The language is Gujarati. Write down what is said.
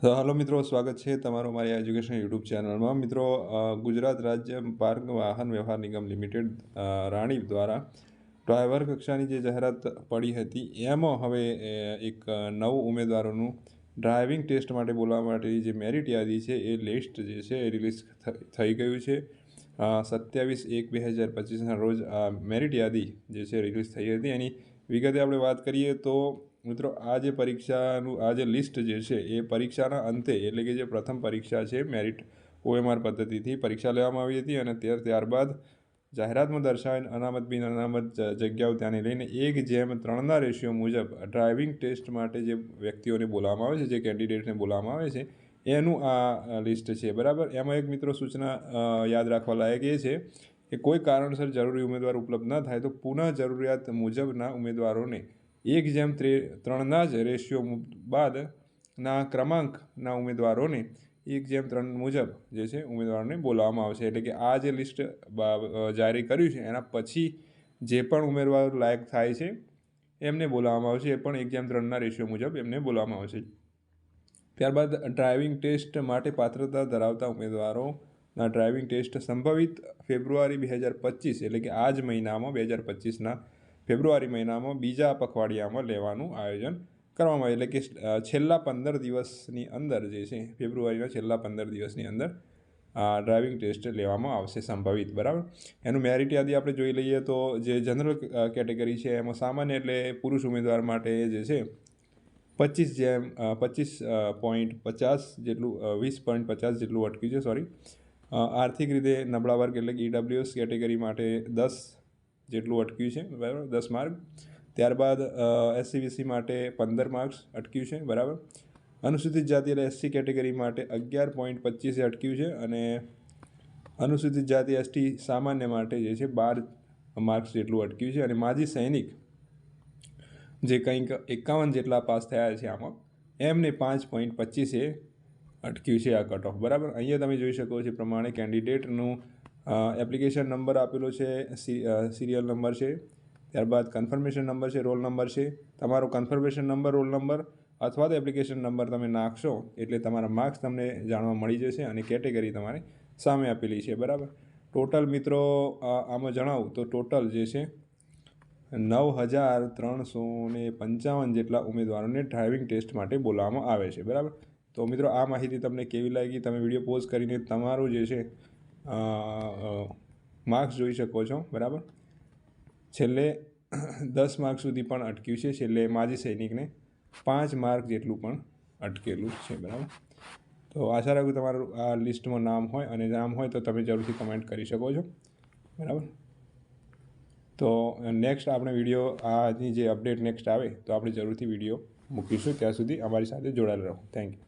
તો હાલો મિત્રો, સ્વાગત છે તમારું મારી એજ્યુકેશન યુટ્યુબ ચેનલમાં. મિત્રો, ગુજરાત રાજ્ય માર્ગ વાહન વ્યવહાર નિગમ લિમિટેડ રાણીપ દ્વારા ડ્રાઈવર કક્ષાની જે જાહેરાત પડી હતી એમાં હવે એક નવું ઉમેદવારોનું ડ્રાઇવિંગ ટેસ્ટ માટે બોલાવવા માટેની જે મેરિટ યાદી છે એ લિસ્ટ જે છે એ રિલીઝ થઈ ગયું છે. 27/1/2025ના રોજ આ મેરિટ યાદી જે છે રિલીઝ થઈ હતી. એની વિગતે આપણે વાત કરીએ તો મિત્રો, આ જે પરીક્ષાનું આ જે લિસ્ટ જે છે એ પરીક્ષાના અંતે, એટલે કે જે પ્રથમ પરીક્ષા છે મેરિટ OMR પદ્ધતિથી પરીક્ષા લેવામાં આવી હતી અને ત્યારબાદ જાહેરાતમાં દર્શાવેલ અનામત બિન અનામત જગ્યાઓ ત્યાંને લઈને 1:3ના રેશિયો મુજબ ડ્રાઇવિંગ ટેસ્ટ માટે જે વ્યક્તિઓને બોલાવવામાં આવે છે, જે કેન્ડિડેટને બોલાવવામાં આવે છે, એનું આ લિસ્ટ છે. બરાબર. એમાં એક મિત્રો સૂચના યાદ રાખવા લાયક એ છે કે કોઈ કારણસર જરૂરી ઉમેદવાર ઉપલબ્ધ ન થાય તો પુનઃ જરૂરિયાત મુજબના ઉમેદવારોને 1:3ના જ રેશિયો બાદના ક્રમાંકના ઉમેદવારોને 1:3 મુજબ જે છે ઉમેદવારોને બોલાવવામાં આવશે. એટલે કે આ જે લિસ્ટ જારી કર્યું છે એના પછી જે પણ ઉમેદવાર લાયક થાય છે એમને બોલાવવામાં આવશે. એ પણ 1:3ના રેશિયો મુજબ એમને બોલાવવામાં આવશે. ત્યારબાદ ડ્રાઇવિંગ ટેસ્ટ માટે પાત્રતા ધરાવતા ઉમેદવારોના ડ્રાઇવિંગ ટેસ્ટ સંભવિત ફેબ્રુઆરી 2025, એટલે કે આ જ મહિનામાં 2025ના ફેબ્રુઆરી મહિનામાં બીજા પખવાડિયામાં લેવાનું આયોજન કરવામાં આવે. એટલે કે છેલ્લા 15 દિવસની અંદર જે છે, ફેબ્રુઆરીના છેલ્લા 15 દિવસની અંદર ડ્રાઇવિંગ ટેસ્ટ લેવામાં આવશે સંભવિત. બરાબર. એનું મેરિટ યાદી આપણે જોઈ લઈએ તો જે જનરલ કેટેગરી છે એમાં સામાન્ય એટલે પુરુષ ઉમેદવાર માટે જે છે 20.50 જેટલું 20.50 જેટલું અટક્યું છે. આર્થિક રીતે નબળા વર્ગ એટલે કે EWS કેટેગરી માટે 10 જેટલું અટક્યું છે. બરાબર, 10 માર્ક. ત્યારબાદ SC/BC માટે 15 માર્ક્સ અટક્યું છે. બરાબર. અનુસૂચિત જાતિ એટલે SC કેટેગરી માટે 11.25 અટક્યું છે અને અનુસૂચિત જાતિ ST સામાન્ય માટે જે છે 12 માર્ક્સ જેટલું અટક્યું છે. અને માજી સૈનિક જે કંઈક 51 જેટલા પાસ થયા છે આમાં, એમને 5.25 અટક્યું છે આ કટ ઓફ. બરાબર. અહીંયા તમે જોઈ શકો છો પ્રમાણે કેન્ડિડેટનું એપ્લિકેશન નંબર આપેલો છે, સિરિયલ નંબર છે, ત્યારબાદ કન્ફર્મેશન નંબર છે, રોલ નંબર છે. તમારો કન્ફર્મેશન નંબર, રોલ નંબર અથવા તો એપ્લિકેશન નંબર તમે નાખશો એટલે તમારા માર્ક્સ તમને જાણવા મળી જશે અને કેટેગરી તમારે સામે આપેલી છે. બરાબર. ટોટલ મિત્રો આમાં જણાવું તો ટોટલ જે છે 9,355 જેટલા ઉમેદવારોને ડ્રાઇવિંગ ટેસ્ટ માટે બોલાવવામાં આવે છે. બરાબર. તો મિત્રો, આ માહિતી તમને કેવી લાગી? તમે વિડીયો પોઝ કરીને તમારું જે છે માર્ક્સ જોઈ શકો છો. બરાબર. છેલ્લે 10 માર્ક સુધી પણ અટક્યું છે. છેલ્લે માજી સૈનિકને 5 માર્ક જેટલું પણ અટકેલું છે. બરાબર. તો આશા રાખું તમારું આ લિસ્ટમાં નામ હોય, અને નામ હોય તો તમે જરૂરથી કમેન્ટ કરી શકો છો. બરાબર. તો નેક્સ્ટ આપણે વિડીયો, આની જે અપડેટ નેક્સ્ટ આવે તો આપણે જરૂરથી વિડીયો મૂકીશું. ત્યાં સુધી અમારી સાથે જોડાયેલા રહો. Thank you.